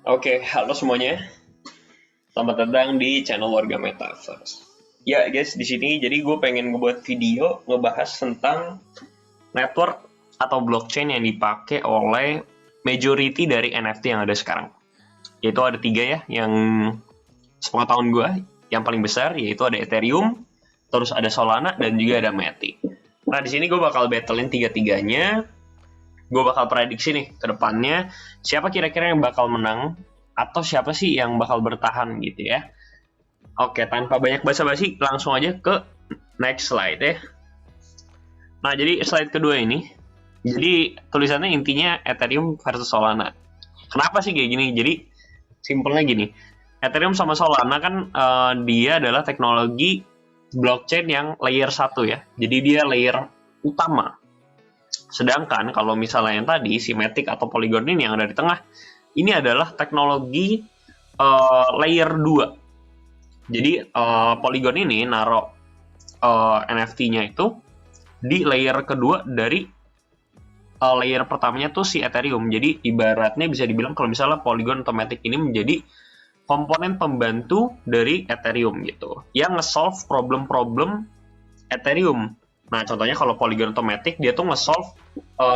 Oke, halo semuanya. Selamat datang di channel Warga Metaverse. Ya guys, di sini jadi gue pengen ngebuat video ngebahas tentang network atau blockchain yang dipakai oleh majority dari NFT yang ada sekarang. Yaitu ada 3 ya, yang sepengetahuan gue, yang paling besar yaitu ada Ethereum, terus ada Solana, dan juga ada Matic. Nah, di sini gue bakal battlein tiga-tiganya. Gue bakal prediksi nih ke depannya siapa kira-kira yang bakal menang atau siapa sih yang bakal bertahan gitu ya. Oke, tanpa banyak basa-basi langsung aja ke next slide ya. Nah, jadi slide kedua ini, jadi tulisannya intinya Ethereum versus Solana. Kenapa sih kayak gini? Jadi simpelnya gini, Ethereum sama Solana kan dia adalah teknologi blockchain yang layer 1 ya. Jadi dia layer utama. Sedangkan kalau misalnya yang tadi, si Matic atau Polygon ini yang ada di tengah, ini adalah teknologi layer 2. Jadi Polygon ini naruh NFT-nya itu di layer kedua dari layer pertamanya tuh si Ethereum. Jadi ibaratnya bisa dibilang kalau misalnya Polygon atau Matic ini menjadi komponen pembantu dari Ethereum gitu, yang nge-solve problem-problem Ethereum. Nah, contohnya kalau Polygon atau Matic, dia tuh nge-solve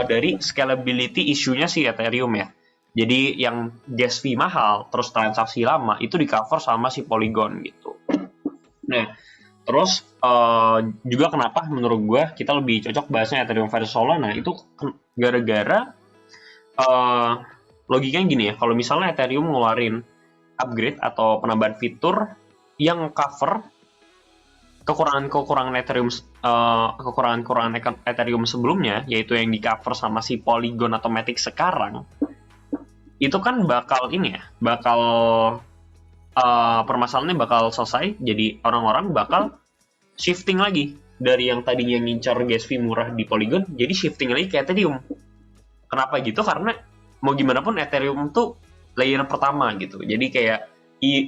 dari scalability isunya si Ethereum ya. Jadi yang gas fee mahal, terus transaksi lama, itu di-cover sama si Polygon gitu. Nah, terus juga kenapa menurut gue kita lebih cocok bahasnya Ethereum versus Solana, itu gara-gara logikanya gini ya, kalau misalnya Ethereum ngeluarin upgrade atau penambahan fitur yang cover kekurangan Ethereum sebelumnya, yaitu yang di cover sama si Polygon atau Matic sekarang, itu kan bakal permasalahannya bakal selesai. Jadi orang-orang bakal shifting lagi dari yang tadinya ngincar gas fee murah di Polygon, jadi shifting lagi ke Ethereum. Kenapa gitu? Karena mau gimana pun Ethereum tuh layer pertama gitu, jadi kayak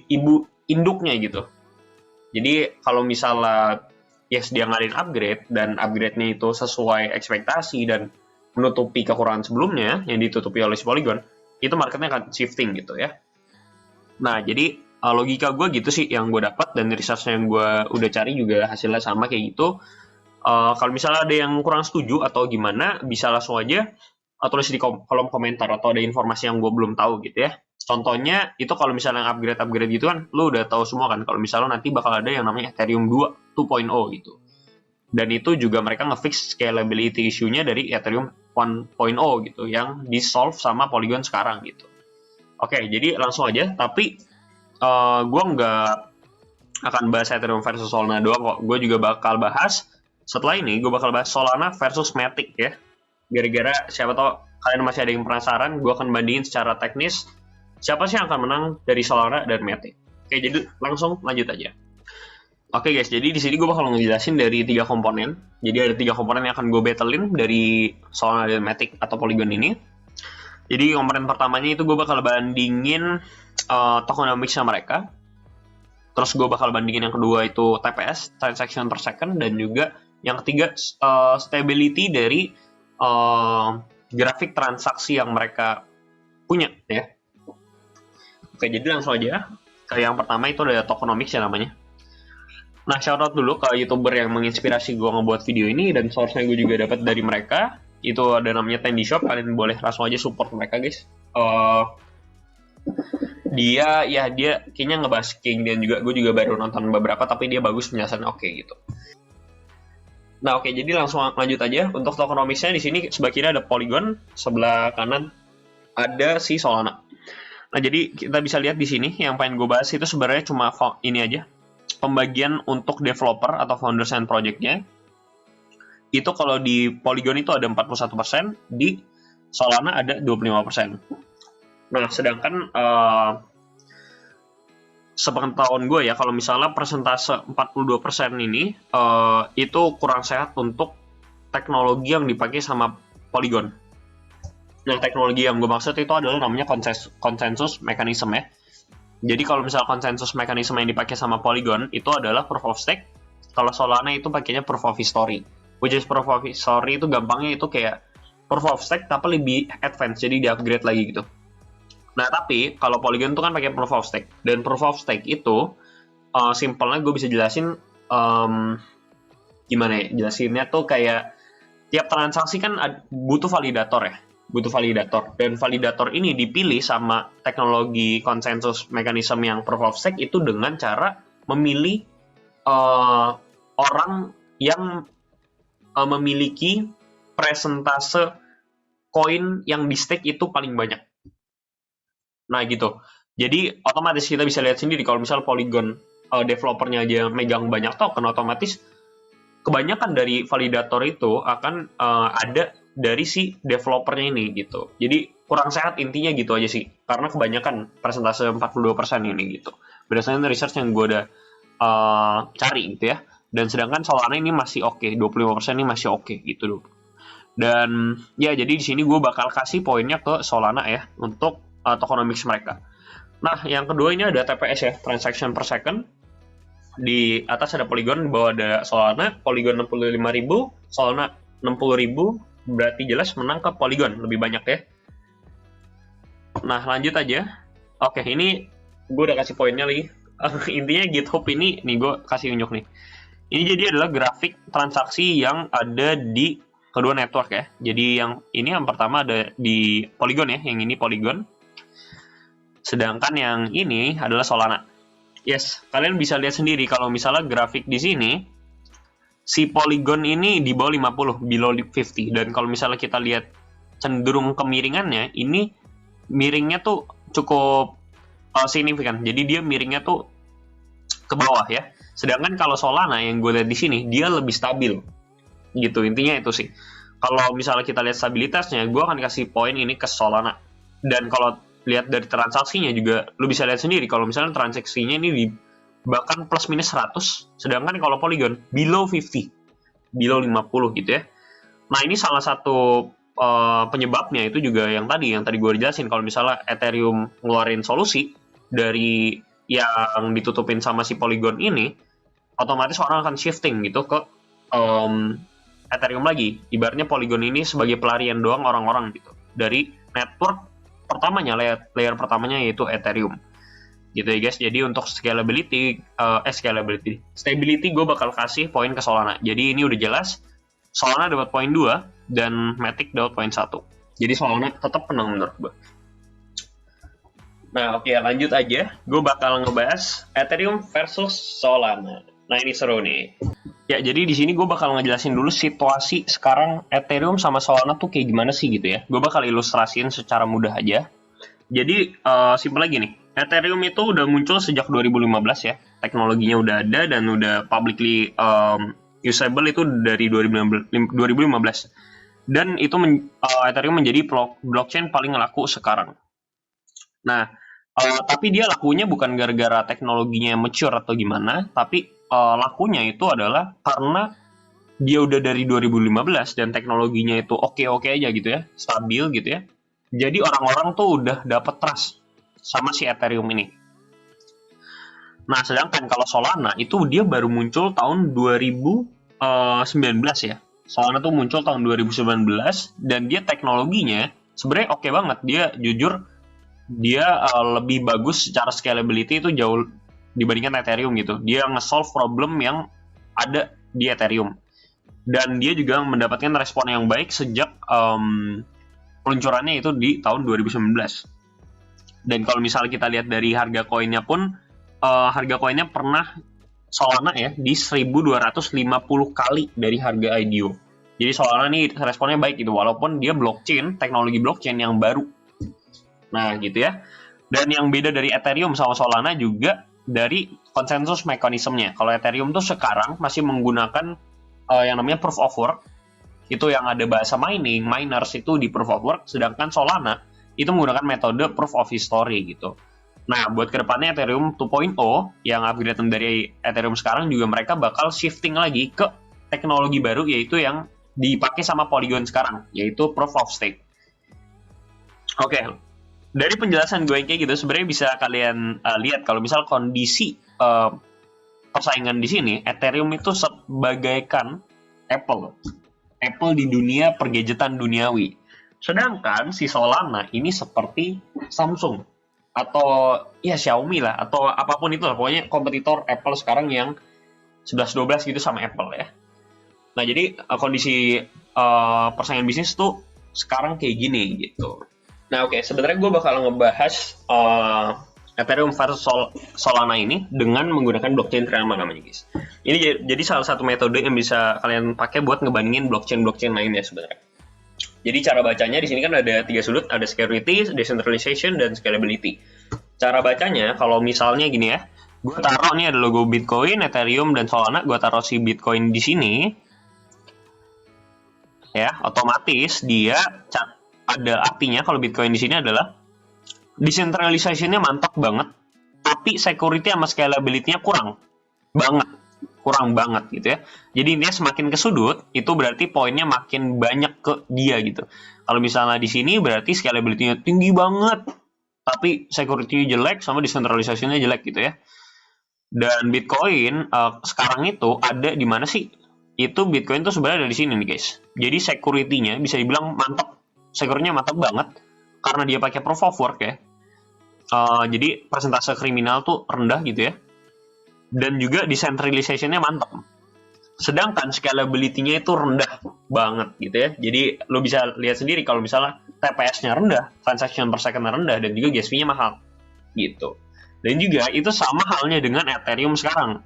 ibu induknya gitu. Jadi kalau misalnya yes dia ngadain upgrade dan upgrade-nya itu sesuai ekspektasi dan menutupi kekurangan sebelumnya yang ditutupi oleh si Polygon, itu marketnya akan shifting gitu ya. Nah, jadi logika gue gitu sih yang gue dapat, dan research yang gue udah cari juga hasilnya sama kayak gitu. Kalau misalnya ada yang kurang setuju atau gimana, bisa langsung aja tulis di kolom komentar, atau ada informasi yang gue belum tahu gitu ya. Contohnya itu kalau misalnya upgrade gitu kan, lu udah tahu semua kan kalau misalnya nanti bakal ada yang namanya Ethereum 2.0 gitu. Dan itu juga mereka nge-fix scalability issue-nya dari Ethereum 1.0 gitu, yang di-solve sama Polygon sekarang gitu. Oke, jadi langsung aja, tapi gue nggak akan bahas Ethereum versus Solana doang kok. Gue juga bakal bahas, setelah ini gue bakal bahas Solana versus Matic ya. Gara-gara siapa tau kalian masih ada yang penasaran, gue akan bandingin secara teknis siapa sih yang akan menang dari Solana dan Matic. Oke, jadi langsung lanjut aja. Oke guys, jadi di sini gue bakal ngejelasin dari 3 komponen. Jadi ada 3 komponen yang akan gue battlein dari Solana dan Matic atau Polygon ini. Jadi komponen pertamanya itu gue bakal bandingin tokenomics-nya mereka. Terus gue bakal bandingin yang kedua itu TPS, transaction per second, dan juga yang ketiga stability dari grafik transaksi yang mereka punya ya. Oke, jadi langsung aja ke yang pertama, itu ada tokenomics ya namanya. Nah, shoutout dulu ke YouTuber yang menginspirasi gue ngebuat video ini, dan source-nya gue juga dapat dari mereka. Itu ada namanya Tandy Shop, kalian boleh langsung aja support mereka guys. Dia kayaknya ngebahas King, dan juga gue juga baru nonton beberapa, tapi dia bagus penjelasannya, oke gitu. Nah, oke, jadi langsung lanjut aja. Untuk tokenomics-nya di sini sebelah kiri ada Polygon, sebelah kanan ada si Solana. Nah, jadi kita bisa lihat di sini yang pengen gue bahas itu sebenarnya cuma ini aja. Pembagian untuk developer atau founders and project-nya. Itu kalau di Polygon itu ada 41%, di Solana ada 25%. Nah, sedangkan sepengetahuan gue ya, kalau misalnya persentase 42% ini itu kurang sehat untuk teknologi yang dipakai sama Polygon. Nah, teknologi yang gue maksud itu adalah namanya consensus mechanism ya. Jadi kalau misalnya consensus mechanism yang dipakai sama Polygon itu adalah proof of stake. Kalau Solana itu pakainya proof of history. Which is proof of history itu gampangnya itu kayak proof of stake tapi lebih advance, jadi di-upgrade lagi gitu. Nah, tapi kalau Polygon tuh kan pakai proof of stake, dan proof of stake itu simpelnya gue bisa jelasin gimana ya jelasinnya tuh kayak tiap transaksi kan butuh validator ya, butuh validator, dan validator ini dipilih sama teknologi konsensus mekanisme yang proof of stake itu dengan cara memilih orang yang memiliki presentase koin yang di stake itu paling banyak. Nah gitu. Jadi otomatis kita bisa lihat sendiri kalau misal Polygon developernya aja megang banyak token, otomatis kebanyakan dari validator itu akan ada dari si developernya ini gitu. Jadi kurang sehat intinya gitu aja sih. Karena kebanyakan persentase 42% ini gitu. Berdasarkan research yang gue udah cari gitu ya. Dan sedangkan Solana ini masih oke, 25% ini masih oke gitu. Dan ya jadi di sini gue bakal kasih poinnya ke Solana ya untuk tokenomics mereka. Nah, yang kedua ini ada TPS ya, transaction per second. Di atas ada Polygon, di bawah ada Solana. Polygon 65.000, Solana 60.000, berarti jelas menang ke Polygon, lebih banyak ya. Nah, lanjut aja. Oke, ini gue udah kasih poinnya lagi. Intinya GitHub ini, nih gue kasih unjuk nih. Ini jadi adalah grafik transaksi yang ada di kedua network ya. Jadi yang ini yang pertama ada di Polygon ya, yang ini Polygon. Sedangkan yang ini adalah Solana. Yes, kalian bisa lihat sendiri kalau misalnya grafik di sini si Polygon ini di bawah 50, below 50. Dan kalau misalnya kita lihat cenderung kemiringannya, ini miringnya tuh cukup signifikan. Jadi dia miringnya tuh ke bawah ya. Sedangkan kalau Solana yang gue lihat di sini, dia lebih stabil. Gitu, intinya itu sih. Kalau misalnya kita lihat stabilitasnya, gue akan kasih poin ini ke Solana. Dan kalau lihat dari transaksinya juga, lu bisa lihat sendiri kalau misalnya transaksinya ini di bahkan plus minus 100, sedangkan kalau Polygon below 50, below 50 gitu ya. Nah, ini salah satu penyebabnya itu juga yang tadi gue jelasin, kalau misalnya Ethereum ngeluarin solusi dari yang ditutupin sama si Polygon ini, otomatis orang akan shifting gitu ke Ethereum lagi. Ibaratnya Polygon ini sebagai pelarian doang orang-orang gitu dari network pertamanya, layer pertamanya yaitu Ethereum gitu ya guys. Jadi untuk stability gue bakal kasih poin ke Solana. Jadi ini udah jelas Solana dapat poin 2 dan Matic dapat poin 1. Jadi Solana tetap menang menurut gue. Nah oke, lanjut aja. Gue bakal ngebahas Ethereum versus Solana. Nah ini seru nih. Ya, jadi di sini gue bakal ngejelasin dulu situasi sekarang Ethereum sama Solana tuh kayak gimana sih gitu ya. Gue bakal ilustrasiin secara mudah aja. Jadi, simpel lagi nih. Ethereum itu udah muncul sejak 2015 ya. Teknologinya udah ada dan udah publicly usable itu dari 2015. Dan itu Ethereum menjadi blockchain paling laku sekarang. Nah, tapi dia lakunya bukan gara-gara teknologinya yang mature atau gimana, tapi lakunya itu adalah karena dia udah dari 2015 dan teknologinya itu oke-oke aja gitu ya, stabil gitu ya. Jadi orang-orang tuh udah dapet trust sama si Ethereum ini. Nah, sedangkan kalau Solana itu dia baru muncul tahun 2019 ya. Solana tuh muncul tahun 2019 dan dia teknologinya sebenarnya oke banget. Dia jujur dia lebih bagus secara scalability itu jauh dibandingkan Ethereum gitu. Dia nge-solve problem yang ada di Ethereum. Dan dia juga mendapatkan respon yang baik sejak peluncurannya itu di tahun 2019. Dan kalau misalnya kita lihat dari harga koinnya pun, harga koinnya pernah Solana ya di 1250 kali dari harga IDO. Jadi Solana ini responnya baik gitu, walaupun dia blockchain, teknologi blockchain yang baru. Nah gitu ya. Dan yang beda dari Ethereum sama Solana juga dari konsensus mekanismenya. Kalau Ethereum tuh sekarang masih menggunakan yang namanya proof of work. Itu yang ada bahasa mining, miners itu di proof of work. Sedangkan Solana itu menggunakan metode proof of history gitu. Nah, buat kedepannya Ethereum 2.0 yang upgrade dari Ethereum sekarang juga mereka bakal shifting lagi ke teknologi baru, yaitu yang dipakai sama Polygon sekarang, yaitu proof of stake. Oke. Dari penjelasan gue yang kayak gitu, sebenarnya bisa kalian lihat kalau misal kondisi persaingan di sini, Ethereum itu sebagaikan Apple di dunia pergadgetan duniawi. Sedangkan si Solana ini seperti Samsung atau ya Xiaomi lah atau apapun itu lah, pokoknya kompetitor Apple sekarang yang 11-12 gitu sama Apple ya. Nah jadi kondisi persaingan bisnis tuh sekarang kayak gini gitu. Nah oke, sebenarnya gue bakal ngebahas Ethereum versus Solana ini dengan menggunakan blockchain trilemma namanya guys. Ini jadi salah satu metode yang bisa kalian pakai buat ngebandingin blockchain lainnya sebenarnya. Jadi cara bacanya di sini kan ada 3 sudut, ada security, decentralization, dan scalability. Cara bacanya kalau misalnya gini ya, gue taruh nih ada logo Bitcoin, Ethereum, dan Solana, gue taruh si Bitcoin di sini, ya otomatis dia ada artinya kalau Bitcoin di sini adalah decentralization-nya mantap banget, tapi security sama scalability-nya kurang banget gitu ya. Jadi dia semakin ke sudut, itu berarti poinnya makin banyak ke dia gitu. Kalau misalnya di sini berarti scalability-nya tinggi banget, tapi security-nya jelek sama decentralization-nya jelek gitu ya. Dan Bitcoin sekarang itu ada di mana sih? Itu Bitcoin tuh sebenarnya ada di sini nih guys. Jadi security-nya bisa dibilang mantap, security-nya mantap banget karena dia pakai proof of work ya. Jadi persentase kriminal tuh rendah gitu ya. Dan juga decentralization-nya mantap. Sedangkan scalability-nya itu rendah banget gitu ya. Jadi lo bisa lihat sendiri kalau misalnya TPS-nya rendah, transaction per second-nya rendah, dan juga gas fee-nya mahal gitu. Dan juga itu sama halnya dengan Ethereum sekarang.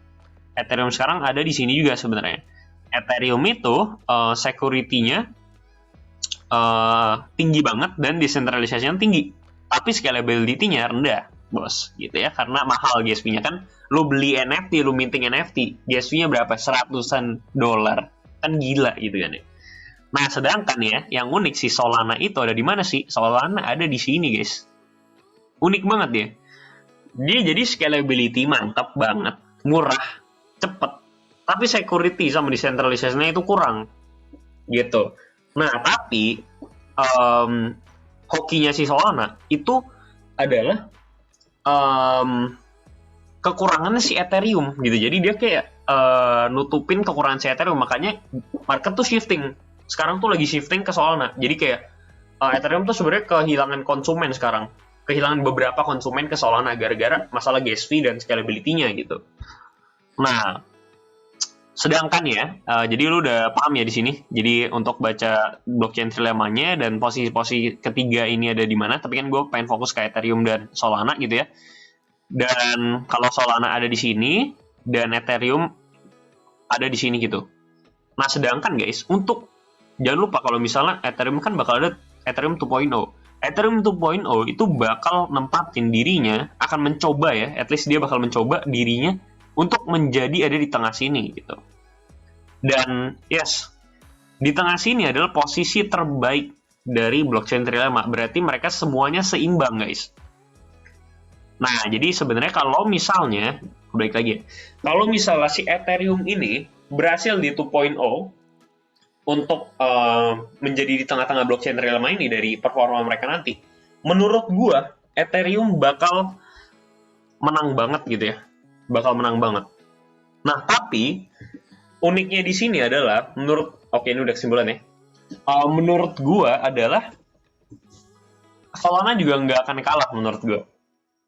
Ethereum sekarang ada di sini juga sebenarnya. Ethereum itu security-nya tinggi banget dan decentralization tinggi, tapi scalability-nya rendah bos gitu ya, karena mahal gas fee-nya kan. Lu beli NFT, lu minting NFT, gas fee-nya berapa? $100 kan gila gitu kan ya. Nah sedangkan ya yang unik si Solana itu ada di mana sih? Solana ada di sini guys, unik banget dia. Dia jadi scalability mantap banget, murah, cepet, tapi security sama decentralization-nya itu kurang gitu. Nah tapi hokinya si Solana itu adalah kekurangannya si Ethereum gitu. Jadi dia kayak nutupin kekurangan si Ethereum, makanya market tuh shifting. Sekarang tuh lagi shifting ke Solana. Jadi kayak Ethereum tuh sebenarnya kehilangan konsumen sekarang. Kehilangan beberapa konsumen ke Solana gara-gara masalah gas fee dan scalability-nya gitu. Nah, sedangkan ya, jadi lu udah paham ya di sini. Jadi untuk baca blockchain trilemmanya dan posisi-posisi ketiga ini ada di mana. Tapi kan gue pengen fokus ke Ethereum dan Solana gitu ya. Dan kalau Solana ada di sini dan Ethereum ada di sini gitu. Nah, sedangkan guys, untuk jangan lupa kalau misalnya Ethereum kan bakal ada Ethereum 2.0. Ethereum 2.0 itu bakal nempatin dirinya, akan mencoba ya, at least dia bakal mencoba dirinya untuk menjadi ada di tengah sini gitu. Dan yes, di tengah sini adalah posisi terbaik dari blockchain trilemma. Berarti mereka semuanya seimbang guys. Nah, jadi sebenarnya kalau misalnya, balik lagi, kalau misalnya si Ethereum ini berhasil di 2.0 untuk menjadi di tengah-tengah blockchain trilemma ini dari performa mereka nanti, menurut gua Ethereum bakal menang banget gitu ya, bakal menang banget. Nah, tapi uniknya di sini adalah oke ini udah kesimpulan ya. Menurut gua adalah Solana juga nggak akan kalah menurut gua.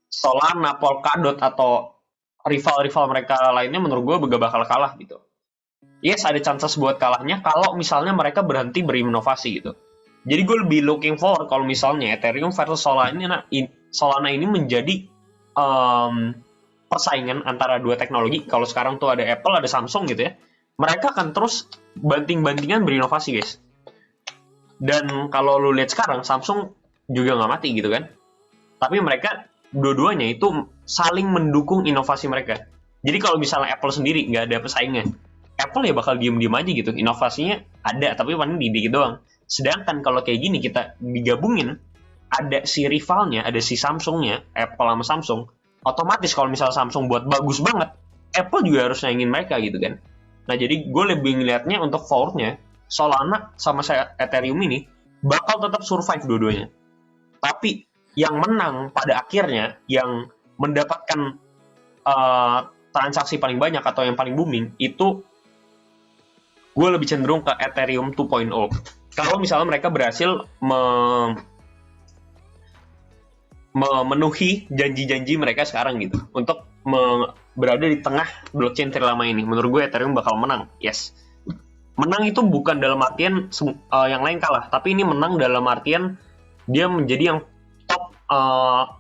Solana, Polkadot, atau rival-rival mereka lainnya menurut gue gak bakal kalah gitu. Yes, ada chances buat kalahnya kalau misalnya mereka berhenti berinovasi gitu. Jadi gue lebih looking forward kalau misalnya Ethereum versus Solana ini menjadi persaingan antara dua teknologi. Kalau sekarang tuh ada Apple, ada Samsung gitu ya. Mereka akan terus banting-bantingan berinovasi guys. Dan kalau lu lihat sekarang, Samsung juga nggak mati gitu kan. Tapi mereka dua-duanya itu saling mendukung inovasi mereka. Jadi kalau misalnya Apple sendiri nggak ada pesaingnya, Apple ya bakal diem-diem aja gitu. Inovasinya ada, tapi paling dikit doang. Sedangkan kalau kayak gini kita digabungin, ada si rivalnya, ada si Samsungnya, Apple sama Samsung. Otomatis kalau misalnya Samsung buat bagus banget, Apple juga harus nyaingin mereka gitu kan. Nah jadi gue lebih ngeliatnya untuk forwardnya, Solana sama Ethereum ini bakal tetap survive dua-duanya. Tapi yang menang pada akhirnya, yang mendapatkan transaksi paling banyak atau yang paling booming, itu gue lebih cenderung ke Ethereum 2.0 kalau misalnya mereka berhasil memenuhi janji-janji mereka sekarang gitu untuk berada di tengah blockchain terlama ini. Menurut gue Ethereum bakal menang. Yes. Menang itu bukan dalam artian yang lain kalah, tapi ini menang dalam artian dia menjadi yang top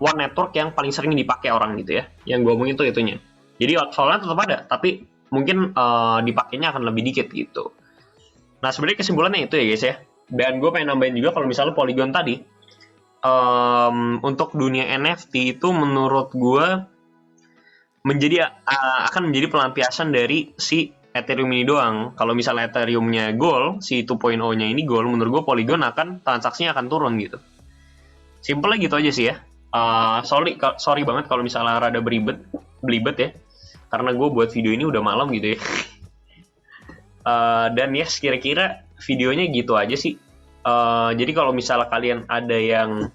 one network yang paling sering dipakai orang gitu ya. Yang gue omongin tuh itunya. Jadi soalnya tetap ada, tapi mungkin dipakainya akan lebih dikit gitu. Nah sebenarnya kesimpulannya itu ya guys ya. Dan gue pengen nambahin juga kalau misalnya Polygon tadi, untuk dunia NFT itu menurut gue akan menjadi pelampiasan dari si Ethereum ini doang. Kalau misalnya Ethereum-nya gold, si 2.0-nya ini gold, menurut gue Polygon transaksinya akan turun gitu. Simpelnya gitu aja sih ya. Sorry banget kalau misalnya rada belibet ya, karena gue buat video ini udah malam gitu ya. Dan yes, kira-kira videonya gitu aja sih. Jadi kalau misalnya kalian ada yang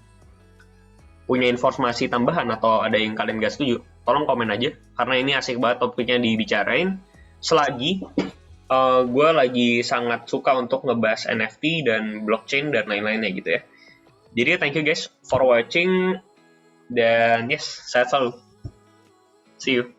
punya informasi tambahan atau ada yang kalian gak setuju, tolong komen aja, karena ini asik banget topiknya dibicarain. Selagi gue lagi sangat suka untuk ngebahas NFT dan blockchain dan lain-lainnya gitu ya. Jadi thank you guys for watching, dan yes, sehat selalu. See you.